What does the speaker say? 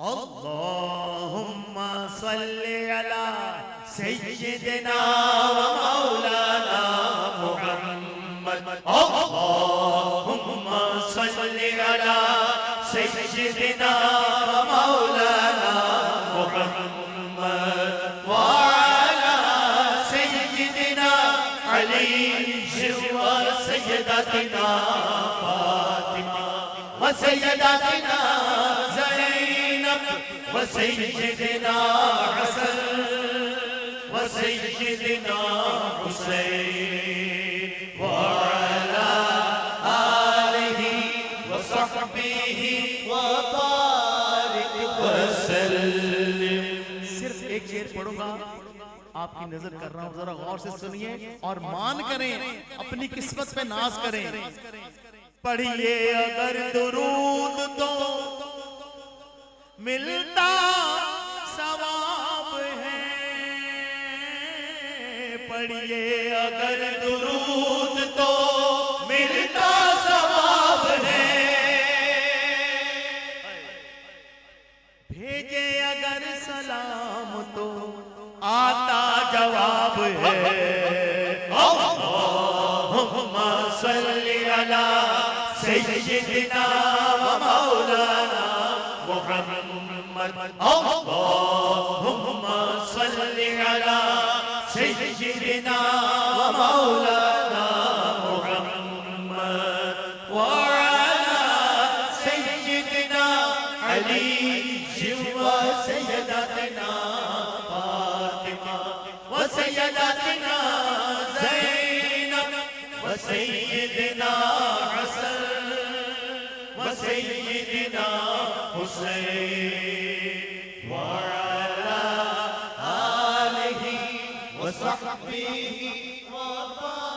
اللهم صل على سيدنا ومولانا محمد اللهم صل على سيدنا ومولانا محمد وعلى سيدنا علي وسيدتنا فاطمة وسيدتنا زينب وسيدنا حسن وسيدنا حسين وعلى آله وصحبه وبارك وسلم. صرف ایک شعر پڑھوں گا، آپ کی نظر کر رہا ہوں، ذرا غور سے سنیے اور مان کریں، اپنی قسمت پہ ناز کریں. پڑھیے اگر درود تو ملتا ثواب ہے، پڑھیے اگر درود تو ملتا ثواب ہے، بھیجے اگر سلام تو آتا جواب ہے. اللہم صلی علی سیدنا و مولانا محمد اللہم صلی علی سیدنا و مولانا محمد وعلی سیدنا علی و سیدتنا فاطمہ و سیدتنا زینب و سیدنا حسن وسيدنا حسين وعلى آله وصحبه وبارك